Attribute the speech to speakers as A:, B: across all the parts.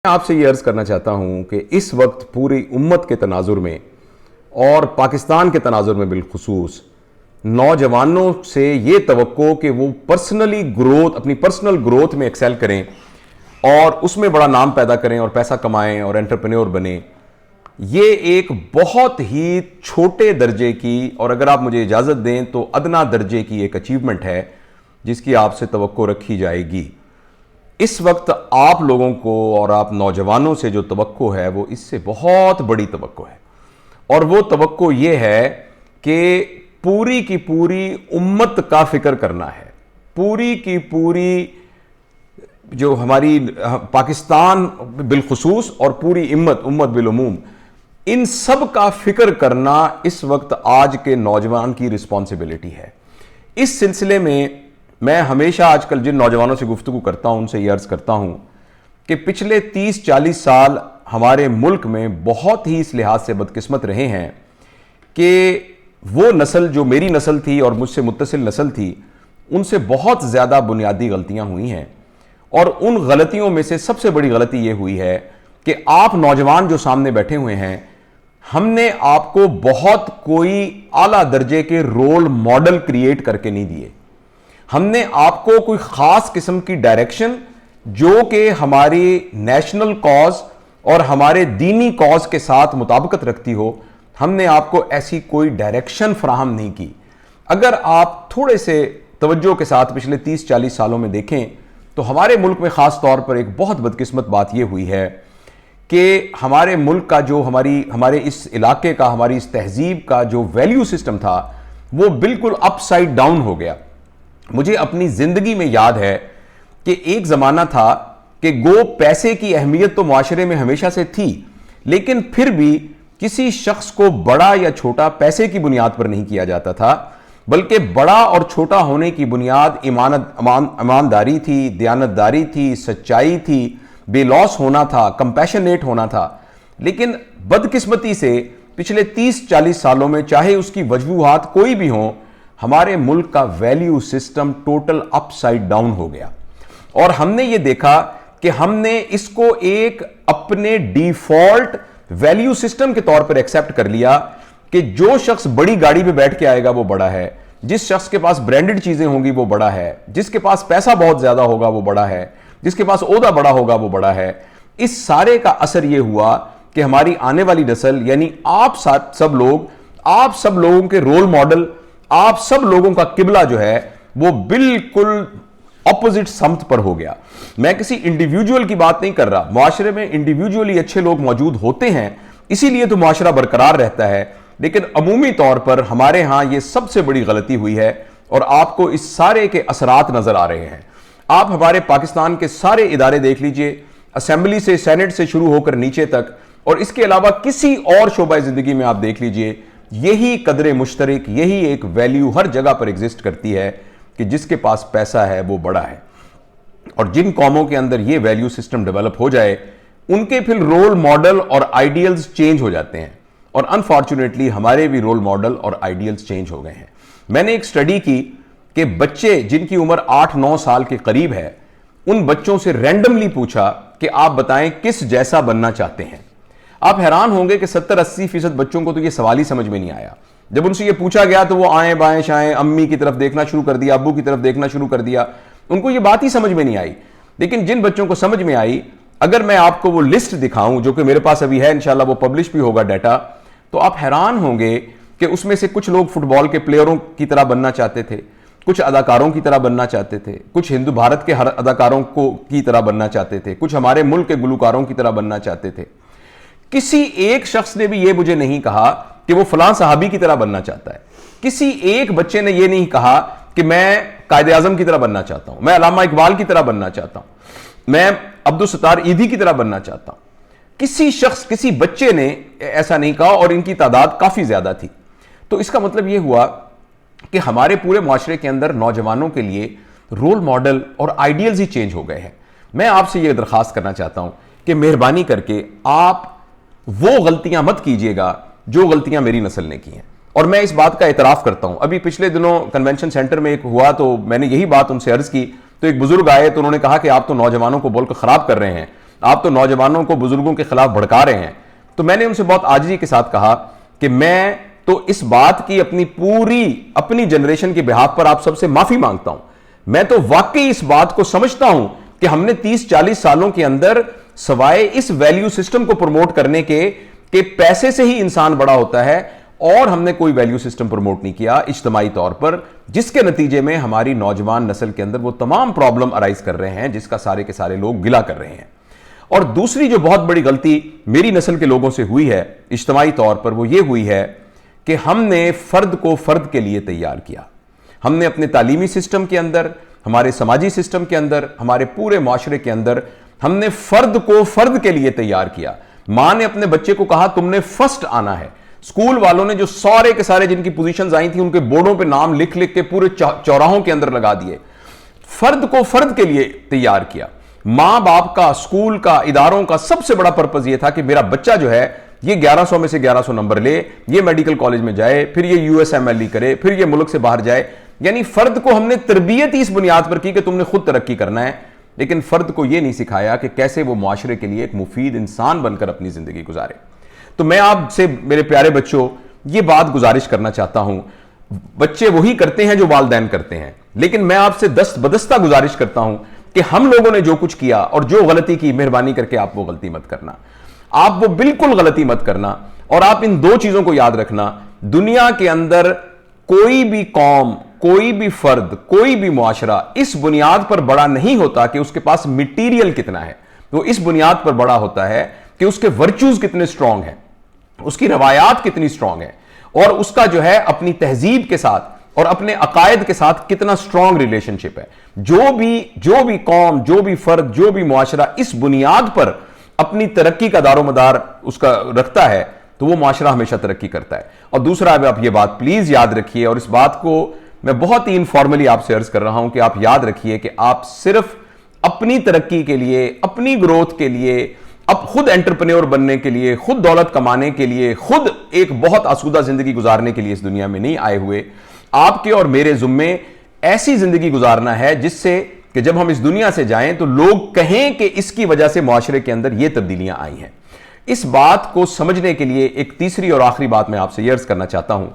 A: آپ سے یہ عرض کرنا چاہتا ہوں کہ اس وقت پوری امت کے تناظر میں اور پاکستان کے تناظر میں بالخصوص نوجوانوں سے یہ توقع کہ وہ اپنی پرسنل گروتھ میں ایکسل کریں اور اس میں بڑا نام پیدا کریں اور پیسہ کمائیں اور انٹرپرینور بنیں، یہ ایک بہت ہی چھوٹے درجے کی اور اگر آپ مجھے اجازت دیں تو ادنا درجے کی ایک اچیومنٹ ہے جس کی آپ سے توقع رکھی جائے گی۔ اس وقت آپ لوگوں کو اور آپ نوجوانوں سے جو توقع ہے وہ اس سے بہت بڑی توقع ہے، اور وہ توقع یہ ہے کہ پوری کی پوری امت کا فکر کرنا ہے۔ پوری کی پوری جو ہماری پاکستان بالخصوص اور پوری امت بالعموم، ان سب کا فکر کرنا اس وقت آج کے نوجوان کی رسپانسبلٹی ہے۔ اس سلسلے میں ہمیشہ آج کل جن نوجوانوں سے گفتگو کرتا ہوں ان سے یہ عرض کرتا ہوں کہ پچھلے 30-40 سال ہمارے ملک میں بہت ہی اس لحاظ سے بدقسمت رہے ہیں کہ وہ نسل جو میری نسل تھی اور مجھ سے متصل نسل تھی، ان سے بہت زیادہ بنیادی غلطیاں ہوئی ہیں، اور ان غلطیوں میں سے سب سے بڑی غلطی یہ ہوئی ہے کہ آپ نوجوان جو سامنے بیٹھے ہوئے ہیں، ہم نے آپ کو بہت کوئی اعلیٰ درجے کے رول ماڈل کریٹ کر کے نہیں دیے۔ ہم نے آپ کو کوئی خاص قسم کی ڈائریکشن جو کہ ہماری نیشنل کاز اور ہمارے دینی کاز کے ساتھ مطابقت رکھتی ہو، ہم نے آپ کو ایسی کوئی ڈائریکشن فراہم نہیں کی۔ اگر آپ تھوڑے سے توجہ کے ساتھ پچھلے 30-40 سالوں میں دیکھیں تو ہمارے ملک میں خاص طور پر ایک بہت بدقسمت بات یہ ہوئی ہے کہ ہمارے ملک کا جو ہمارے اس علاقے کا، ہماری اس تہذیب کا جو ویلیو سسٹم تھا وہ بالکل اپ سائڈ ڈاؤن ہو گیا۔ مجھے اپنی زندگی میں یاد ہے کہ ایک زمانہ تھا کہ گو پیسے کی اہمیت تو معاشرے میں ہمیشہ سے تھی، لیکن پھر بھی کسی شخص کو بڑا یا چھوٹا پیسے کی بنیاد پر نہیں کیا جاتا تھا، بلکہ بڑا اور چھوٹا ہونے کی بنیاد ایمانداری تھی، دیانتداری تھی، سچائی تھی، بے لوث ہونا تھا، کمپیشنیٹ ہونا تھا۔ لیکن بدقسمتی سے پچھلے 30-40 سالوں میں چاہے اس کی وجوہات کوئی بھی ہوں، ہمارے ملک کا ویلیو سسٹم ٹوٹل اپ سائڈ ڈاؤن ہو گیا، اور ہم نے یہ دیکھا کہ ہم نے اس کو ایک اپنے ڈیفالٹ ویلیو سسٹم کے طور پر ایکسپٹ کر لیا کہ جو شخص بڑی گاڑی پہ بیٹھ کے آئے گا وہ بڑا ہے، جس شخص کے پاس برانڈڈ چیزیں ہوں گی وہ بڑا ہے، جس کے پاس پیسہ بہت زیادہ ہوگا وہ بڑا ہے، جس کے پاس عہدہ بڑا ہوگا وہ بڑا ہے۔ اس سارے کا اثر یہ ہوا کہ ہماری آنے والی نسل، یعنی آپ سب لوگوں کے رول ماڈل، آپ سب لوگوں کا قبلہ جو ہے وہ بالکل اپوزٹ سمت پر ہو گیا۔ میں کسی انڈیویجول کی بات نہیں کر رہا، معاشرے میں انڈیویجولی اچھے لوگ موجود ہوتے ہیں، اسی لیے تو معاشرہ برقرار رہتا ہے، لیکن عمومی طور پر ہمارے ہاں یہ سب سے بڑی غلطی ہوئی ہے، اور آپ کو اس سارے کے اثرات نظر آ رہے ہیں۔ آپ ہمارے پاکستان کے سارے ادارے دیکھ لیجئے، اسمبلی سے، سینٹ سے شروع ہو کر نیچے تک، اور اس کے علاوہ کسی اور شعبہ زندگی میں آپ دیکھ لیجئے، یہی قدر مشترک، یہی ایک ویلیو ہر جگہ پر ایگزسٹ کرتی ہے کہ جس کے پاس پیسہ ہے وہ بڑا ہے۔ اور جن قوموں کے اندر یہ ویلیو سسٹم ڈیولپ ہو جائے، ان کے پھر رول ماڈل اور آئیڈیلز چینج ہو جاتے ہیں، اور انفارچونیٹلی ہمارے بھی رول ماڈل اور آئیڈیلز چینج ہو گئے ہیں۔ میں نے ایک سٹڈی کی کہ بچے جن کی عمر 8-9 سال کے قریب ہے، ان بچوں سے رینڈملی پوچھا کہ آپ بتائیں کس جیسا بننا چاہتے ہیں۔ آپ حیران ہوں گے کہ 70-80% بچوں کو تو یہ سوال ہی سمجھ میں نہیں آیا۔ جب ان سے یہ پوچھا گیا تو وہ آئیں بائیں شائیں امی کی طرف دیکھنا شروع کر دیا، ابو کی طرف دیکھنا شروع کر دیا، ان کو یہ بات ہی سمجھ میں نہیں آئی۔ لیکن جن بچوں کو سمجھ میں آئی، اگر میں آپ کو وہ لسٹ دکھاؤں جو کہ میرے پاس ابھی ہے، انشاءاللہ وہ پبلش بھی ہوگا ڈیٹا، تو آپ حیران ہوں گے کہ اس میں سے کچھ لوگ فٹ بال کے پلیئروں کی طرح بننا چاہتے تھے، کچھ اداکاروں کی طرح بننا چاہتے تھے، کچھ ہندو بھارت کے اداکاروں کی طرح بننا چاہتے تھے، کچھ ہمارے ملک کے گلوکاروں کی طرح بننا چاہتے تھے۔ کسی ایک شخص نے بھی یہ مجھے نہیں کہا کہ وہ فلاں صحابی کی طرح بننا چاہتا ہے۔ کسی ایک بچے نے یہ نہیں کہا کہ میں قائد اعظم کی طرح بننا چاہتا ہوں، میں علامہ اقبال کی طرح بننا چاہتا ہوں، میں عبدالستار ایدھی کی طرح بننا چاہتا ہوں۔ کسی بچے نے ایسا نہیں کہا، اور ان کی تعداد کافی زیادہ تھی۔ تو اس کا مطلب یہ ہوا کہ ہمارے پورے معاشرے کے اندر نوجوانوں کے لیے رول ماڈل اور آئیڈیلز ہی چینج ہو گئے ہیں۔ میں آپ سے یہ درخواست کرنا چاہتا ہوں کہ مہربانی کر کے آپ وہ غلطیاں مت کیجئے گا جو غلطیاں میری نسل نے کی ہیں۔ اور میں اس بات کا اعتراف کرتا ہوں، ابھی پچھلے دنوں کنونشن سینٹر میں ایک ہوا تو میں نے یہی بات ان سے عرض کی، تو ایک بزرگ آئے تو انہوں نے کہا کہ آپ تو نوجوانوں کو بول کر خراب کر رہے ہیں، آپ تو نوجوانوں کو بزرگوں کے خلاف بھڑکا رہے ہیں. تو میں نے ان سے بہت عاجزی کے ساتھ کہا کہ میں تو اس بات کی اپنی جنریشن کے بہاف پر آپ سب سے معافی مانگتا ہوں. میں تو واقعی اس بات کو سمجھتا ہوں کہ ہم نے 30-40 سالوں کے اندر سوائے اس ویلیو سسٹم کو پروموٹ کرنے کے کہ پیسے سے ہی انسان بڑا ہوتا ہے، اور ہم نے کوئی ویلیو سسٹم پروموٹ نہیں کیا اجتماعی طور پر، جس کے نتیجے میں ہماری نوجوان نسل کے اندر وہ تمام پرابلم ارائز کر رہے ہیں جس کا سارے کے سارے لوگ گلہ کر رہے ہیں. اور دوسری جو بہت بڑی غلطی میری نسل کے لوگوں سے ہوئی ہے اجتماعی طور پر، وہ یہ ہوئی ہے کہ ہم نے فرد کو فرد کے لیے تیار کیا. ہم نے اپنے تعلیمی سسٹم کے اندر، ہمارے سماجی سسٹم کے اندر، ہمارے پورے معاشرے کے اندر ہم نے فرد کو فرد کے لیے تیار کیا. ماں نے اپنے بچے کو کہا تم نے فرسٹ آنا ہے. اسکول والوں نے جو سارے کے سارے جن کی پوزیشنز آئی تھیں ان کے بورڈوں پہ نام لکھ لکھ کے پورے چوراہوں کے اندر لگا دیے. فرد کو فرد کے لیے تیار کیا. ماں باپ کا، اسکول کا، اداروں کا سب سے بڑا پرپز یہ تھا کہ میرا بچہ جو ہے یہ 1100 میں سے 1100 نمبر لے، یہ میڈیکل کالج میں جائے، پھر یہ USMLE کرے، پھر یہ ملک سے باہر جائے. یعنی فرد کو ہم نے تربیت ہی اس بنیاد پر کی کہ تم نے خود ترقی کرنا ہے، لیکن فرد کو یہ نہیں سکھایا کہ کیسے وہ معاشرے کے لیے ایک مفید انسان بن کر اپنی زندگی گزارے. تو میں آپ سے میرے پیارے بچوں یہ بات گزارش کرنا چاہتا ہوں، بچے وہی کرتے ہیں جو والدین کرتے ہیں، لیکن میں آپ سے دست بدستہ گزارش کرتا ہوں کہ ہم لوگوں نے جو کچھ کیا اور جو غلطی کی، مہربانی کر کے آپ وہ غلطی مت کرنا. آپ وہ بالکل غلطی مت کرنا. اور آپ ان دو چیزوں کو یاد رکھنا، دنیا کے اندر کوئی بھی قوم، کوئی بھی فرد، کوئی بھی معاشرہ اس بنیاد پر بڑا نہیں ہوتا کہ اس کے پاس مٹیریل کتنا ہے. وہ اس بنیاد پر بڑا ہوتا ہے کہ اس کے ورچوز کتنے سٹرونگ ہیں، اس کی روایات کتنی سٹرونگ ہیں، اور اس کا جو ہے اپنی تہذیب کے ساتھ اور اپنے عقائد کے ساتھ کتنا سٹرونگ ریلیشن شپ ہے. جو بھی قوم، جو بھی فرد، جو بھی معاشرہ اس بنیاد پر اپنی ترقی کا دار و مدار اس کا رکھتا ہے تو وہ معاشرہ ہمیشہ ترقی کرتا ہے. اور دوسرا آپ یہ بات پلیز یاد رکھیے، اور اس بات کو میں بہت ہی انفارملی آپ سے عرض کر رہا ہوں کہ آپ یاد رکھیے کہ آپ صرف اپنی ترقی کے لیے، اپنی گروتھ کے لیے، اب خود انٹرپرینور بننے کے لیے، خود دولت کمانے کے لیے، خود ایک بہت آسودہ زندگی گزارنے کے لیے اس دنیا میں نہیں آئے ہوئے. آپ کے اور میرے ذمے ایسی زندگی گزارنا ہے جس سے کہ جب ہم اس دنیا سے جائیں تو لوگ کہیں کہ اس کی وجہ سے معاشرے کے اندر یہ تبدیلیاں آئی ہیں. اس بات کو سمجھنے کے لیے ایک تیسری اور آخری بات میں آپ سے یہ عرض کرنا چاہتا ہوں.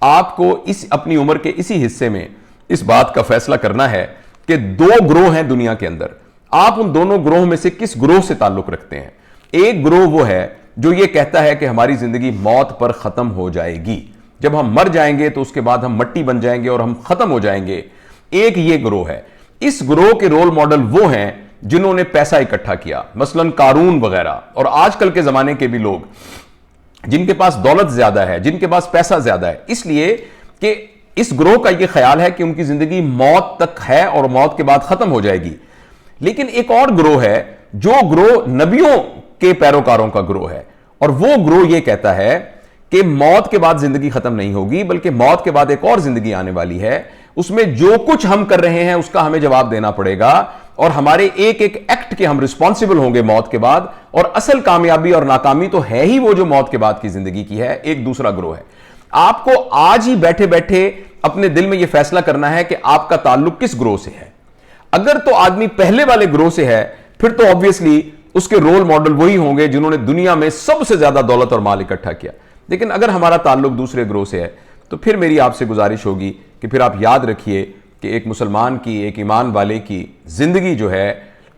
A: آپ کو اپنی عمر کے اسی حصے میں اس بات کا فیصلہ کرنا ہے کہ دو گروہ ہیں دنیا کے اندر. آپ ان دونوں گروہ میں سے کس گروہ سے تعلق رکھتے ہیں. ایک گروہ وہ ہے جو یہ کہتا ہے کہ ہماری زندگی موت پر ختم ہو جائے گی، جب ہم مر جائیں گے تو اس کے بعد ہم مٹی بن جائیں گے اور ہم ختم ہو جائیں گے. ایک یہ گروہ ہے. اس گروہ کے رول ماڈل وہ ہیں جنہوں نے پیسہ اکٹھا کیا، مثلا قارون وغیرہ، اور آج کل کے زمانے کے بھی لوگ جن کے پاس دولت زیادہ ہے، جن کے پاس پیسہ زیادہ ہے، اس لیے کہ اس گروہ کا یہ خیال ہے کہ ان کی زندگی موت تک ہے اور موت کے بعد ختم ہو جائے گی. لیکن ایک اور گروہ ہے جو گروہ نبیوں کے پیروکاروں کا گروہ ہے، اور وہ گروہ یہ کہتا ہے کہ موت کے بعد زندگی ختم نہیں ہوگی، بلکہ موت کے بعد ایک اور زندگی آنے والی ہے. اس میں جو کچھ ہم کر رہے ہیں اس کا ہمیں جواب دینا پڑے گا، اور ہمارے ایک ایک ایکٹ کے ہم رسپانسیبل ہوں گے موت کے بعد. اور اصل کامیابی اور ناکامی تو ہے ہی وہ جو موت کے بعد کی زندگی کی ہے. ایک دوسرا گروہ ہے. آپ کو آج ہی بیٹھے بیٹھے اپنے دل میں یہ فیصلہ کرنا ہے کہ آپ کا تعلق کس گروہ سے ہے. اگر تو آدمی پہلے والے گروہ سے ہے پھر تو obviously اس کے رول ماڈل وہی ہوں گے جنہوں نے دنیا میں سب سے زیادہ دولت اور مال اکٹھا کیا. لیکن اگر ہمارا تعلق دوسرے گروہ سے ہے تو پھر میری آپ سے گزارش ہوگی کہ پھر آپ یاد رکھیے کہ ایک مسلمان کی، ایک ایمان والے کی زندگی جو ہے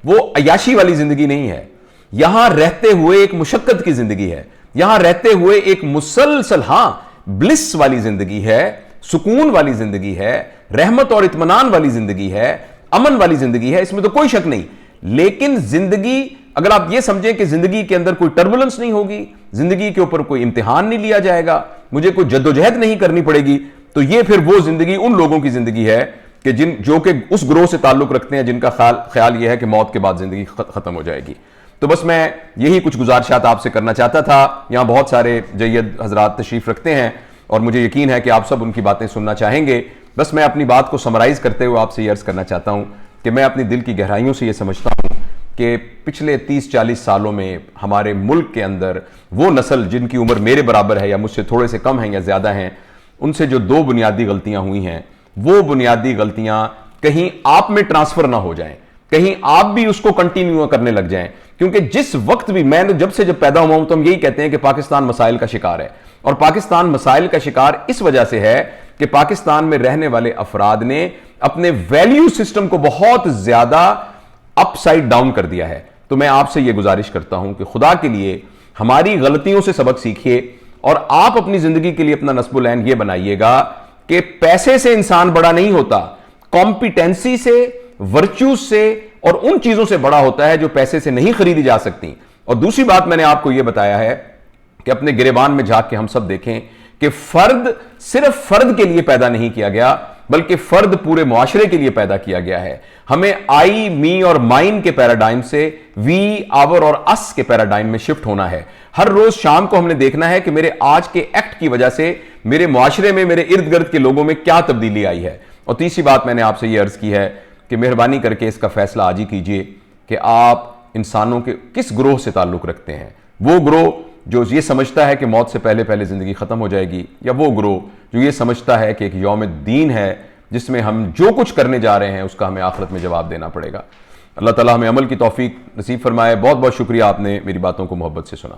A: وہ عیاشی والی زندگی نہیں ہے. یہاں رہتے ہوئے ایک مشقت کی زندگی ہے. یہاں رہتے ہوئے ایک مسلسل بلس والی زندگی ہے، سکون والی زندگی ہے، رحمت اور اطمینان والی زندگی ہے، امن والی زندگی ہے. اس میں تو کوئی شک نہیں. لیکن زندگی، اگر آپ یہ سمجھیں کہ زندگی کے اندر کوئی ٹربولنس نہیں ہوگی، زندگی کے اوپر کوئی امتحان نہیں لیا جائے گا، مجھے کوئی جدوجہد نہیں کرنی پڑے گی، تو یہ پھر وہ زندگی ان لوگوں کی زندگی ہے کہ جو کہ اس گروہ سے تعلق رکھتے ہیں، جن کا خیال یہ ہے کہ موت کے بعد زندگی ختم ہو جائے گی. تو بس میں یہی کچھ گزارشات آپ سے کرنا چاہتا تھا. یہاں بہت سارے جید حضرات تشریف رکھتے ہیں اور مجھے یقین ہے کہ آپ سب ان کی باتیں سننا چاہیں گے. بس میں اپنی بات کو سمرائز کرتے ہوئے آپ سے یہ عرض کرنا چاہتا ہوں کہ میں اپنی دل کی گہرائیوں سے یہ سمجھتا ہوں کہ پچھلے 30-40 سالوں میں ہمارے ملک کے اندر وہ نسل جن کی عمر میرے برابر ہے یا مجھ سے تھوڑے سے کم ہیں یا زیادہ ہیں، ان سے جو دو بنیادی غلطیاں ہوئی ہیں، وہ بنیادی غلطیاں کہیں آپ میں ٹرانسفر نہ ہو جائیں، کہیں آپ بھی اس کو کنٹینیو کرنے لگ جائیں. کیونکہ جس وقت بھی میں جب پیدا ہوا ہوں تو ہم یہی کہتے ہیں کہ پاکستان مسائل کا شکار ہے، اور پاکستان مسائل کا شکار اس وجہ سے ہے کہ پاکستان میں رہنے والے افراد نے اپنے ویلیو سسٹم کو بہت زیادہ اپ سائڈ ڈاؤن کر دیا ہے۔ تو میں آپ سے یہ گزارش کرتا ہوں کہ خدا کے لیے ہماری غلطیوں سے سبق سیکھیے، اور آپ اپنی زندگی کے لیے اپنا نصب العین یہ بنائیے گا کہ پیسے سے انسان بڑا نہیں ہوتا، کمپیٹنسی سے، ورچوز سے اور ان چیزوں سے بڑا ہوتا ہے جو پیسے سے نہیں خریدی جا سکتی۔ اور دوسری بات میں نے آپ کو یہ بتایا ہے کہ اپنے گریبان میں جھانک کے ہم سب دیکھیں کہ فرد صرف فرد کے لیے پیدا نہیں کیا گیا، بلکہ فرد پورے معاشرے کے لیے پیدا کیا گیا ہے۔ ہمیں آئی، می اور مائن کے پیراڈائم سے وی، آور اور اس کے پیراڈائم میں شفٹ ہونا ہے۔ ہر روز شام کو ہم نے دیکھنا ہے کہ میرے آج کے ایکٹ کی وجہ سے میرے معاشرے میں، میرے ارد گرد کے لوگوں میں کیا تبدیلی آئی ہے۔ اور تیسری بات میں نے آپ سے یہ عرض کی ہے کہ مہربانی کر کے اس کا فیصلہ آج ہی کیجئے کہ آپ انسانوں کے کس گروہ سے تعلق رکھتے ہیں۔ وہ گروہ جو یہ سمجھتا ہے کہ موت سے پہلے پہلے زندگی ختم ہو جائے گی، یا وہ گروہ جو یہ سمجھتا ہے کہ ایک یوم دین ہے جس میں ہم جو کچھ کرنے جا رہے ہیں اس کا ہمیں آخرت میں جواب دینا پڑے گا۔ اللہ تعالیٰ ہمیں عمل کی توفیق نصیب فرمائے۔ بہت بہت شکریہ، آپ نے میری باتوں کو محبت سے سنا۔